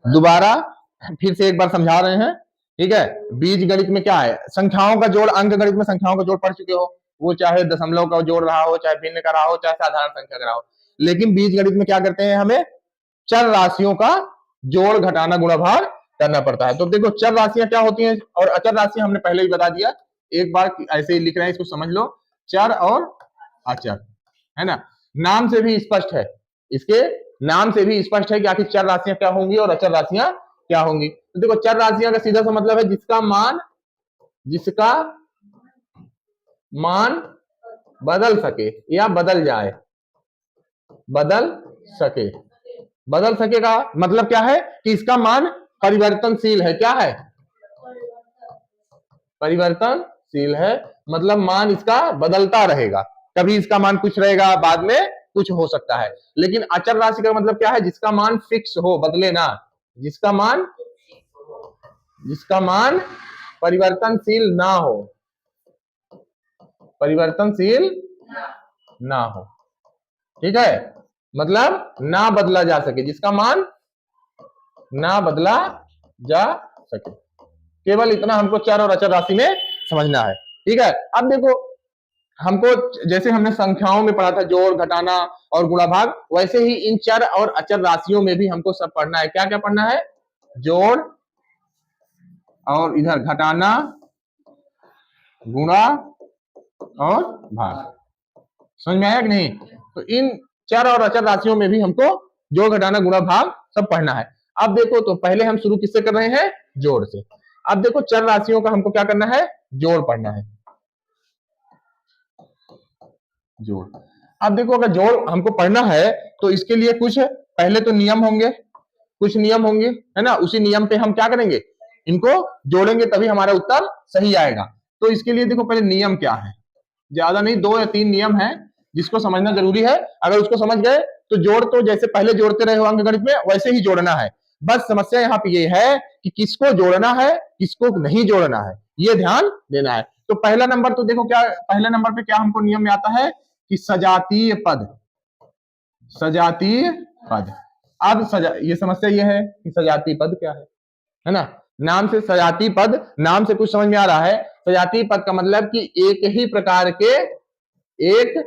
दोबारा फिर से एक बार समझा रहे हैं, ठीक है। बीज गणित में क्या है, संख्याओं का जोड़, अंक गणित में संख्याओं का जोड़ पढ़ चुके हो, वो चाहे दशमलव का जोड़ रहा हो, चाहे भिन्न का रहा हो, चाहे साधारण संख्या का रहा हो। लेकिन बीज गणित में क्या करते हैं, हमें चर राशियों का जोड़ घटाना गुणा भाग करना पड़ता है। तो देखो चर राशियां क्या होती हैं और अचर राशियां हमने पहले ही बता दिया, एक बार ऐसे ही लिख रहे हैं, इसको समझ लो, चर और अचर, है ना। नाम से भी स्पष्ट है, इसके नाम से भी स्पष्ट है कि आखिर चर राशियां क्या होंगी और अचर राशियां क्या होंगी। तो देखो चर राशियां का सीधा सा मतलब है जिसका मान बदल सके या बदल जाए, बदल सके। बदल सके का मतलब क्या है कि इसका मान परिवर्तनशील है। क्या है, परिवर्तनशील है, मतलब मान इसका बदलता रहेगा, कभी इसका मान कुछ रहेगा, बाद में कुछ हो सकता है। लेकिन अचर राशि का मतलब क्या है, जिसका मान फिक्स हो, बदले ना, जिसका मान परिवर्तनशील ना हो, परिवर्तनशील ना हो, ठीक है, मतलब ना बदला जा सके, जिसका मान ना बदला जा सके। केवल इतना हमको चर और अचर राशि में समझना है, ठीक है। अब देखो हमको जैसे हमने संख्याओं में पढ़ा था जोड़ घटाना और गुणा भाग, वैसे ही इन चर और अचर राशियों में भी हमको सब पढ़ना है। क्या क्या पढ़ना है, जोड़ और इधर घटाना, गुणा और भाग। समझ में आया कि नहीं। तो इन चर और अचर राशियों में भी हमको जोड़ घटाना गुणा भाग सब पढ़ना है। अब देखो तो पहले हम शुरू किससे कर रहे हैं, जोड़ से। अब देखो चर राशियों का हमको क्या करना है, जोड़ पढ़ना है, जोड़। अब देखो अगर जोड़ हमको पढ़ना है तो इसके लिए कुछ पहले तो नियम होंगे, कुछ नियम होंगे, है ना। उसी नियम पे हम क्या करेंगे, इनको जोड़ेंगे, तभी हमारा उत्तर सही आएगा। तो इसके लिए देखो पहले नियम क्या है, ज्यादा नहीं, 2 या 3 नियम है जिसको समझना जरूरी है। अगर उसको समझ गए तो जोड़ तो जैसे पहले जोड़ते रहे हो अंक गणित में, वैसे ही जोड़ना है। बस समस्या यहाँ पे ये है कि किसको जोड़ना है, किसको नहीं जोड़ना है, ये ध्यान देना है। तो पहला नंबर तो देखो क्या, पहले नंबर पे क्या हमको नियम में आता है कि सजातीय पद, सजातीय पद। अब ये समस्या ये है कि सजातीय पद क्या है ना। नाम से सजातीय पद, नाम से कुछ समझ में आ रहा है। सजातीय पद का मतलब कि एक ही प्रकार के, एक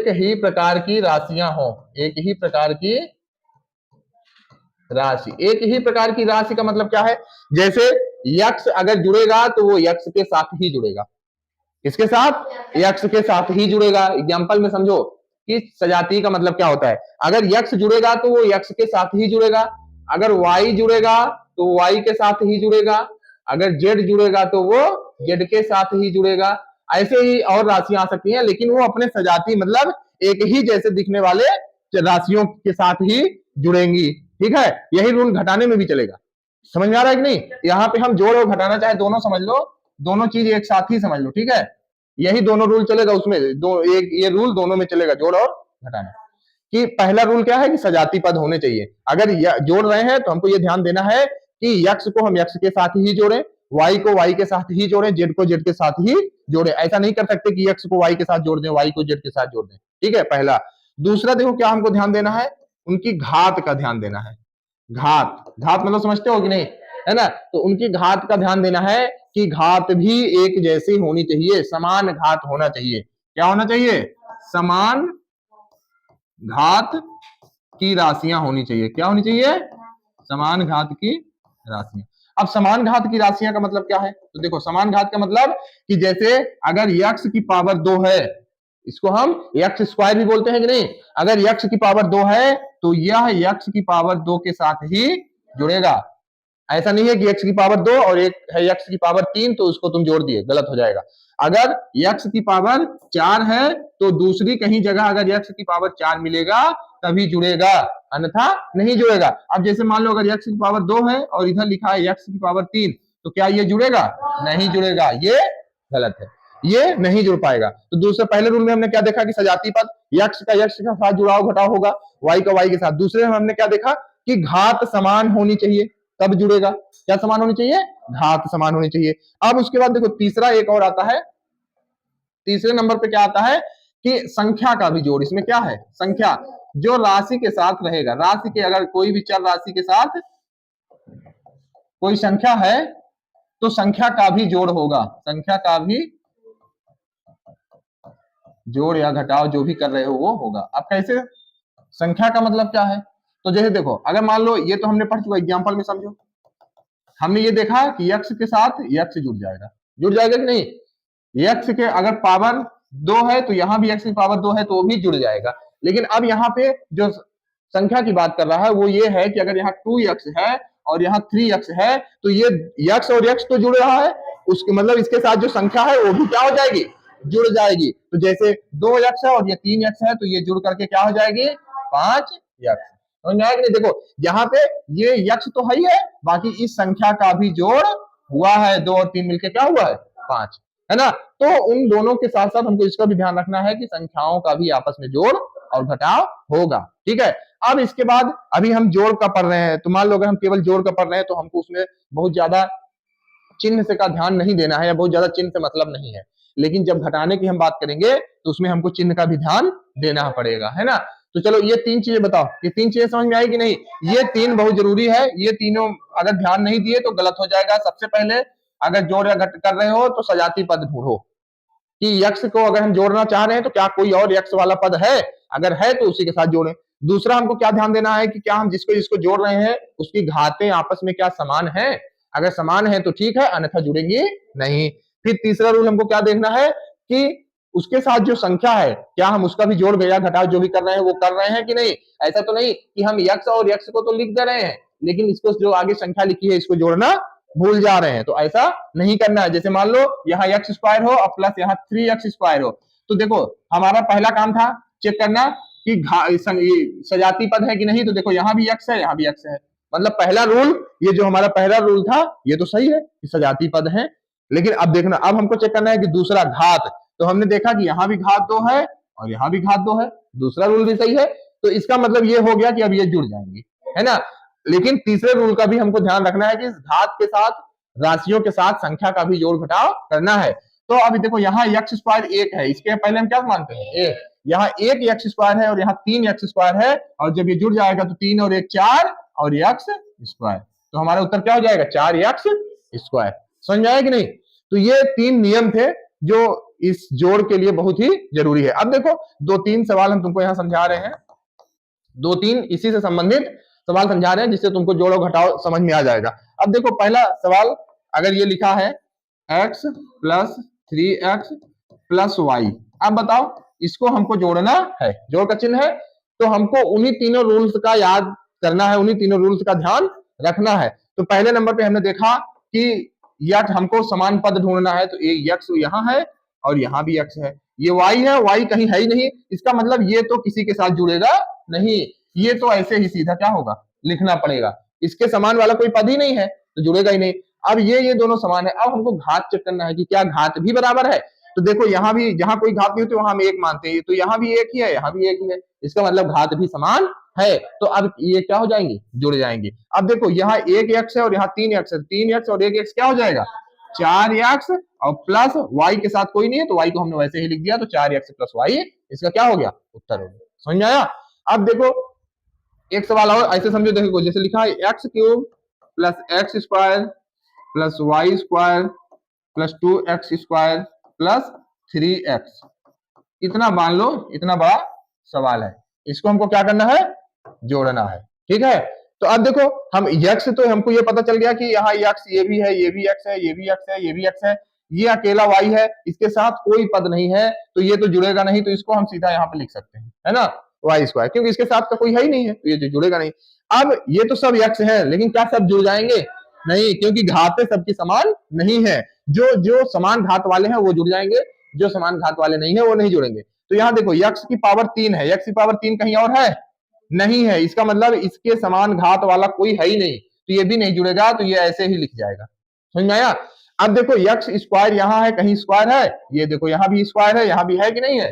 ही प्रकार की राशियां हो, एक ही प्रकार की राशि। एक ही प्रकार की राशि का मतलब क्या है, जैसे यक्ष अगर जुड़ेगा तो वो यक्ष के साथ ही जुड़ेगा, किसके साथ, यक्ष के साथ ही जुड़ेगा। एग्जाम्पल में समझो कि सजातीय का मतलब क्या होता है, अगर यक्ष जुड़ेगा तो वो यक्ष के साथ ही जुड़ेगा, अगर वाई जुड़ेगा तो वाई के साथ ही जुड़ेगा, अगर जेड जुड़ेगा तो वो जेड के साथ ही जुड़ेगा। ऐसे ही और राशियां आ सकती हैं, लेकिन वो अपने सजाती मतलब एक ही जैसे दिखने वाले राशियों के साथ ही जुड़ेंगी, ठीक है। यही रूल घटाने में भी चलेगा। समझ में आ रहा है कि नहीं। यहाँ पे हम जोड़ और घटाना चाहे दोनों समझ लो, दोनों चीज एक साथ ही समझ लो, ठीक है। यही दोनों रूल चलेगा उसमें, एक ये रूल दोनों में चलेगा, जोड़ और घटाना। कि पहला रूल क्या है कि सजाती पद होने चाहिए। अगर जोड़ रहे हैं तो हमको ये ध्यान देना है कि यक्ष को हम यक्ष के साथ ही जोड़ें, वाई को वाई के साथ ही जोड़ें, जेड को जेड के साथ ही जोड़ें। ऐसा नहीं कर सकते कि यक्ष को वाई के साथ जोड़ दें, वाई को जेड के साथ जोड़ दें, ठीक है, पहला। दूसरा देखो क्या हमको ध्यान देना है, उनकी घात का ध्यान देना है। घात, घात मतलब समझते हो कि नहीं, है ना। तो उनकी घात का ध्यान देना है कि घात भी एक जैसी होनी चाहिए, समान घात होना चाहिए। क्या होना चाहिए, समान घात की राशियां होनी चाहिए। क्या होनी चाहिए, समान घात की राशियां। अब समान घात की राशियां का मतलब क्या है, तो देखो समान घात का मतलब कि जैसे अगर यक्ष की पावर 2 है, इसको हम यक्ष स्क्वायर भी बोलते हैं कि नहीं। अगर यक्ष की पावर 2 है तो यह यक्ष की पावर 2 के साथ ही जुड़ेगा। ऐसा नहीं है कि यक्ष की पावर 2 और एक है यक्ष की पावर 3 तो उसको तुम जोड़ दिए, गलत हो जाएगा। अगर यक्ष की पावर 4 है तो दूसरी कहीं जगह अगर यक्ष की पावर 4 मिलेगा तभी जुड़ेगा, अन्यथा नहीं जुड़ेगा। अब जैसे मान लो अगर यक्ष की पावर 2 है और इधर लिखा है यक्ष की पावर 3, तो क्या ये जुड़ेगा, नहीं जुड़ेगा, ये गलत है, ये नहीं जुड़ पाएगा। तो दूसरे पहले रूल में हमने क्या देखा कि सजाती पद यक्ष का यक्ष के साथ जुड़ाव घटाव होगा, वाई का वाई के साथ। दूसरे में हमने क्या देखा कि घात समान होनी चाहिए तब जुड़ेगा। क्या समान होनी चाहिए, घात समान होनी चाहिए। अब उसके बाद देखो तीसरा एक और आता है, तीसरे नंबर पे क्या आता है कि संख्या का भी जोड़। इसमें क्या है, संख्या। जो राशि के साथ रहेगा, राशि के अगर कोई भी चर राशि के साथ कोई संख्या है तो संख्या का भी जोड़ होगा, संख्या का भी जोड़ या घटाव जो भी कर रहे हो वो होगा। अब कैसे, संख्या का मतलब क्या है, तो जैसे देखो अगर मान लो ये तो हमने पढ़ चुका, एग्जांपल में समझो, हमने ये देखा कि x के साथ x जुड़ जाएगा कि नहीं, x के अगर पावर 2 है तो यहाँ भी x की पावर 2 है तो वो भी जुड़ जाएगा। लेकिन अब यहाँ पे जो संख्या की बात कर रहा है वो ये है कि अगर यहाँ 2x है और यहाँ 3x है तो ये x और x तो जुड़ रहा है, उसके मतलब इसके साथ जो संख्या है वो भी क्या हो जाएगी, जुड़ जाएगी। तो जैसे 2x है और ये 3x है तो ये जुड़ करके क्या हो जाएगी 5x। समझ में आया कि नहीं, देखो यहाँ पे ये यक्ष तो है ही है, बाकी इस संख्या का भी जोड़ हुआ है, 2 और 3 मिलकर क्या हुआ है 5, है ना। तो उन दोनों के साथ साथ हमको इसका भी ध्यान रखना है कि संख्याओं का भी आपस में जोड़ और घटाव होगा, ठीक है। अब इसके बाद अभी हम जोड़ का पढ़ रहे हैं, तो मान लो अगर हम केवल जोड़ का पढ़ रहे हैं तो हमको उसमें बहुत ज्यादा चिन्ह से का ध्यान नहीं देना है या बहुत ज्यादा चिन्ह से मतलब नहीं है। लेकिन जब घटाने की हम बात करेंगे तो उसमें हमको चिन्ह का भी ध्यान देना पड़ेगा, है ना। तो चलो ये 3 चीजें बताओ, ये 3 चीजें समझ में आई कि नहीं, ये 3 बहुत जरूरी है, ये तीनों अगर ध्यान नहीं दिए तो गलत हो जाएगा। सबसे पहले अगर जोड़ या घट कर रहे हो तो सजाती पद ढूंढो कि यक्ष को अगर हम जोड़ना चाह रहे हैं तो क्या कोई और यक्ष वाला पद है, अगर है तो उसी के साथ जोड़ें। दूसरा हमको क्या ध्यान देना है कि क्या हम जिसको जिसको जोड़ रहे हैं उसकी घातें आपस में क्या समान है, अगर समान है तो ठीक है, अन्यथा जुड़ेंगी नहीं। फिर तीसरा रूल हमको क्या देखना है कि उसके साथ जो संख्या है क्या हम उसका भी जोड़ या घटाव जो भी कर रहे हैं वो कर रहे हैं कि नहीं। ऐसा तो नहीं कि हम यक्ष और यक्ष को तो लिख दे रहे हैं लेकिन इसको जो आगे संख्या लिखी है इसको जोड़ना भूल जा रहे हैं, तो ऐसा नहीं करना है। जैसे मान लो यहाँ एक्स स्क्वायर हो और प्लस यहाँ 3x स्क्वायर हो, तो देखो हमारा पहला काम था चेक करना कि सजाती पद है कि नहीं, तो देखो यहाँ भी x है यहाँ भी x है, मतलब पहला रूल, ये जो हमारा पहला रूल था ये तो सही है कि सजाती पद है। लेकिन अब देखना, अब हमको चेक करना है कि दूसरा घात, तो हमने देखा कि यहाँ भी घात 2 है और यहाँ भी घात 2 है, दूसरा रूल भी सही है, तो इसका मतलब ये हो गया कि अब ये जुड़ जाएंगे, है ना। लेकिन तीसरे रूल का भी हमको ध्यान रखना है कि इस घात के साथ राशियों के साथ संख्या का भी जोड़ घटाव करना है। तो अभी देखो यहाँ एक्स स्क्वायर 1 है, इसके पहले हम क्या मानते हैं 1, यहाँ 1 एक्स स्क्वायर है और यहाँ 3 एक्स स्क्वायर है, और जब ये जुड़ जाएगा तो 3 और 1 4 और एक्स स्क्वायर, तो हमारा उत्तर क्या हो जाएगा 4 एक्स स्क्वायर। समझ में आया कि नहीं। तो ये 3 नियम थे जो इस जोड़ के लिए बहुत ही जरूरी है। अब देखो 2-3 सवाल हम तुमको यहाँ समझा रहे हैं, 2-3 इसी से संबंधित सवाल समझा रहे हैं जिससे तुमको जोड़ और घटाव समझ में आ जाएगा। अब देखो पहला सवाल अगर ये लिखा है x plus 3x plus Y, अब बताओ इसको हमको जोड़ना है, जोड़ का चिन्ह है, तो हमको उन्हीं तीनों रूल्स का याद करना है, उन्हीं तीनों रूल्स का ध्यान रखना है। तो पहले नंबर पे हमने देखा कि यक्ष हमको समान पद ढूंढना है, तो एक यक्ष यहाँ है और यहाँ भी यक्ष है, ये y है, y कहीं है ही नहीं, इसका मतलब ये तो किसी के साथ जुड़ेगा नहीं, ये तो ऐसे ही सीधा क्या होगा लिखना पड़ेगा, इसके समान वाला कोई पद ही नहीं है तो जुड़ेगा ही नहीं। अब ये दोनों समान है, अब हमको घात चेक करना है कि क्या घात भी बराबर है, तो देखो यहाँ भी जहां कोई घात नहीं होती वहां हम 1 मानते हैं, तो यहाँ भी 1 ही है यहाँ भी 1 ही है, इसका मतलब घात भी समान है, तो अब ये क्या हो जाएंगे जुड़ जाएंगे। अब देखो यहाँ 1x है और यहाँ 3x है, 3x और 1x क्या हो जाएगा 4x, और प्लस y के साथ कोई नहीं है तो y को हमने वैसे ही लिख दिया, तो 4x प्लस y इसका क्या हो गया उत्तर हो गया। समझ में आया। अब देखो एक सवाल और ऐसे समझो, देखो जैसे लिखा है x cube plus x square plus y square plus 2x square plus 3x, इतना मान लो, इतना बड़ा सवाल है, इसको हमको क्या करना है जोड़ना है, ठीक है। तो अब देखो हम यक्ष, तो हमको ये पता चल गया कि यहाँ यक्ष ये भी है, ये भी यक्ष है, ये भी यक्ष है, ये भी यक्ष है, ये अकेला y है, इसके साथ कोई पद नहीं है तो ये तो जुड़ेगा नहीं, तो इसको हम सीधा यहाँ पे लिख सकते हैं, है ना वाई स्क्वायर, क्योंकि इसके साथ का कोई है ही नहीं है तो ये जुड़ेगा नहीं। अब ये तो सब यक्ष है लेकिन क्या सब जुड़ जाएंगे नहीं, क्योंकि घातें सबकी समान नहीं है, जो जो समान घात वाले हैं वो जुड़ जाएंगे, जो समान घात वाले नहीं है वो नहीं जुड़ेंगे। तो यहाँ देखो यक्ष की पावर 3 है, यक्ष की पावर 3 कहीं और है नहीं है, इसका मतलब इसके समान घात वाला कोई है ही नहीं, तो ये भी नहीं जुड़ेगा, तो ये ऐसे ही लिख जाएगा। समझ में आया। अब देखो यक्ष स्क्वायर यहाँ है, कहीं स्क्वायर है, ये देखो यहाँ भी स्क्वायर है, यहाँ भी है कि नहीं है,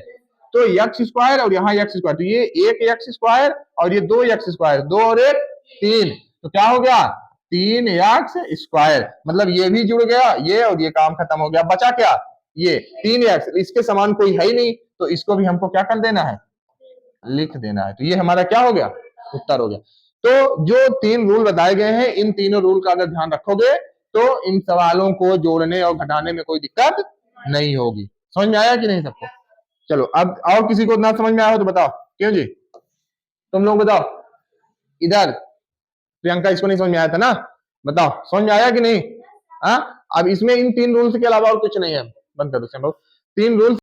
तो यक्ष स्क्वायर और यहाँ यक्ष स्क्वायर, तो ये 1 यक्ष स्क्वायर और ये 2 यक्ष स्क्वायर, 2 और 1 3, तो क्या हो गया 3 यक्ष स्क्वायर, मतलब ये भी जुड़ गया ये, और ये काम खत्म हो गया, बचा क्या ये 3 यक्ष, इसके समान कोई है ही नहीं तो इसको भी हमको क्या कर देना है लिख देना है। तो ये हमारा क्या हो गया, उत्तर हो गया। तो जो 3 रूल बताए गए हैं, इन तीनों रूल का अगर ध्यान रखोगे तो इन सवालों को जोड़ने और घटाने में कोई दिक्कत नहीं होगी। समझ में आया कि नहीं सबको? चलो अब और किसी को ना समझ में आया हो तो बताओ। क्यों जी, तुम लोग बताओ। इधर प्रियंका, इसको नहीं समझ में आया था ना, बताओ समझ में आया कि नहीं? हाँ, अब इसमें इन 3 रूल्स के अलावा और कुछ नहीं है। बंद कर दो 3 रूल्स